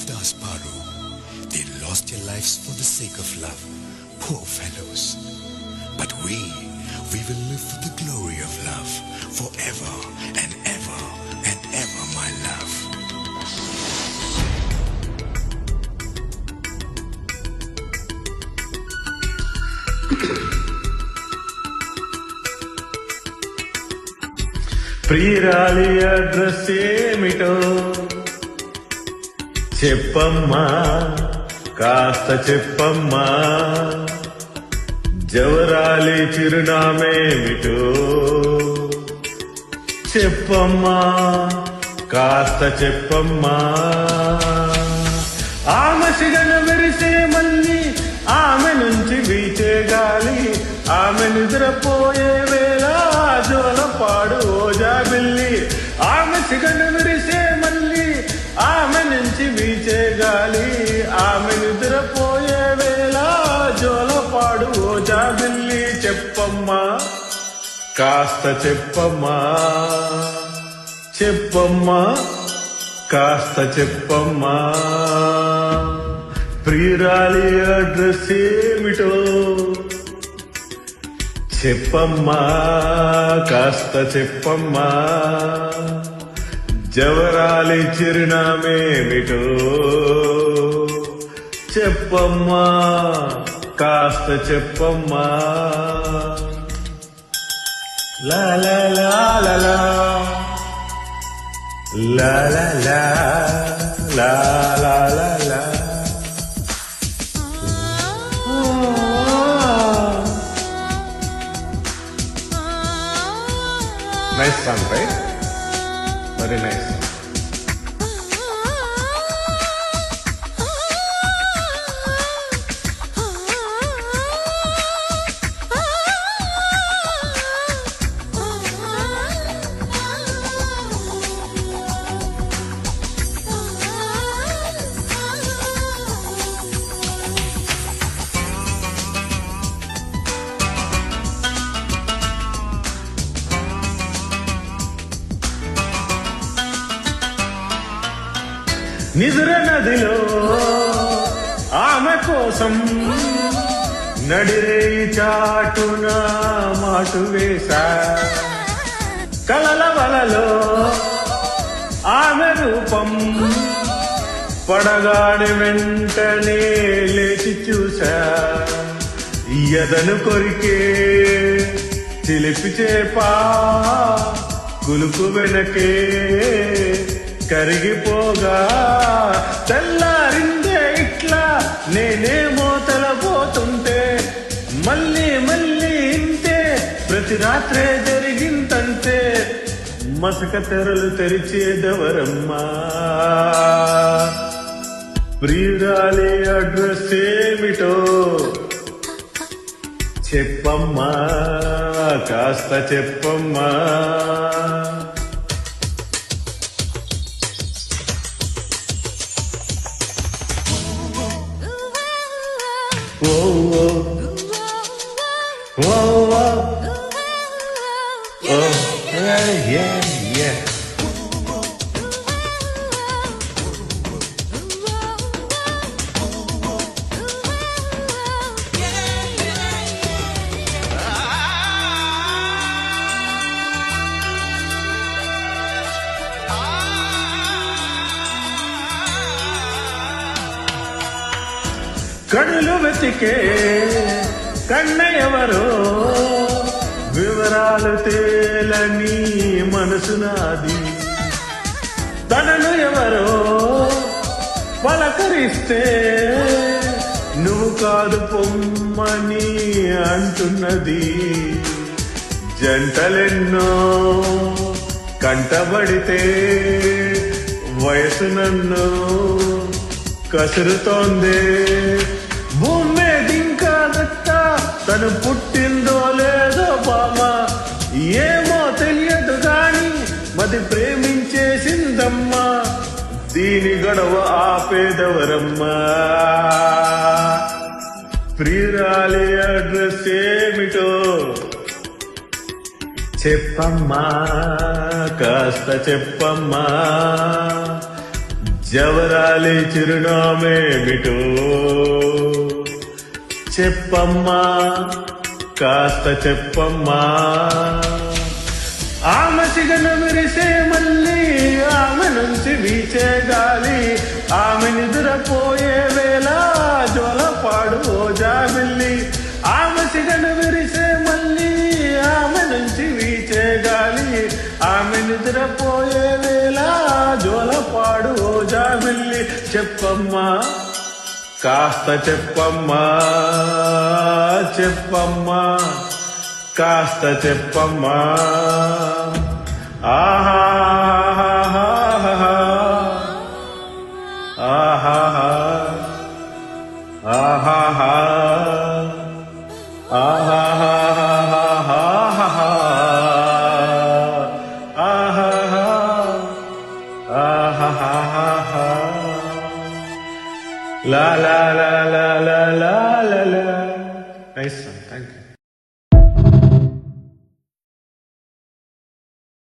Das Paru. They lost their lives for the sake of love. Poor fellows. But we will live for the glory of love. Forever and ever and ever, my love. ప్రియురాలి address ఏమిటో చెప్పమ్మా, కాస్త చెప్పమ్మా. జవరాలి చిరునామేమిటో చెప్పమ్మా, కాస్త చెప్పమ్మా. ఆమె సిగన వెరిసే మళ్ళీ, ఆమె నుంచి వీచే గాలి, ఆమె నిద్రపోయే వేళ జోల పాడు ఓజా బిల్లి. ఆమె సిగన విరిసే మళ్ళీ, ఆమె నుంచి వీచే గాలి, ఆమె నిద్రపోయే వేళ జోల పాడు ఓజా బిల్లి. చెప్పమ్మా, కాస్త చెప్పమ్మా, చెప్పమ్మా, కాస్త చెప్పమ్మా. ప్రియురాలి అడ్రస్ ఏమిటో చెప్పమ్మా, కాస్త చెప్పమ్మా. జవరాలి చిరునామేమిటో చెప్పమ్మా, కాస్త చెప్పమ్మా. లా లా లా లా లా లా లా లా లా లా లా. Nice song, right? Very nice. నిదుర నదిలో ఆమె కోసం నడిరేయి చాటున మాటు వేశా. కలల వలలో ఆమె రూపం పడగాడి వెంటనే లేచి చూసా. ఎదను కొరికే చిలిపి చేపా కులుకు వెనకే కరిగిపోగా. తెల్లారిందే ఇట్లా నేనేమో తలపోతుంటే, మళ్ళీ మళ్ళీ ఇంతే ప్రతి రాత్రే జరిగిందంటే. మసక తెరలు తెరిచేదెవరమ్మా, ప్రియురాలి అడ్రస్ ఏమిటో చెప్పమ్మా, కాస్త చెప్పమ్మా. Whoa, whoa, whoa, whoa, oh, yeah, yeah, yeah. కడులు వెతికే కన్న ఎవరో, వివరాలు తేలని మనసు నాది. తనను ఎవరో పలకరిస్తే నువ్వు కాదు పొమ్మని అంటున్నది. జంటలెన్నో కంటబడితే వయసు నన్ను కసురుతోందే. భూమి మీద ఇంకా దక్క తను పుట్టిందో లేదో బామ, ఏమో తెలియదు గాని మది ప్రేమించేసిందమ్మా. దీని గొడవ ఆపేదెవరమ్మా, ప్రియురాలి అడ్రస్ ఏమిటో చెప్పమ్మా, కాస్త చెప్పమ్మా. జవరాలి చిరునామేమిటో చెప్పమ్మా, కాస్త చెప్పమ్మా. ఆమె సిగను విరిసే మళ్ళీ, ఆమె నుంచి వీచే గాలి, ఆమె నిద్రపోయే వేళ జోలపాడు ఓ జాబిల్లి. ఆమె సిగను విరిసే మళ్ళీ, ఆమె నుంచి వీచే గాలి, ఆమె నిద్రపోయే వేళ జోలపాడు ఓ జాబిల్లి. చెప్పమ్మా, కాస్త చెప్పమ్మా, చెప్పమ్మా, కాస్త చెప్పమ్మా. ఆహా ఆహా ఆహా La la la la la la la la. Nice.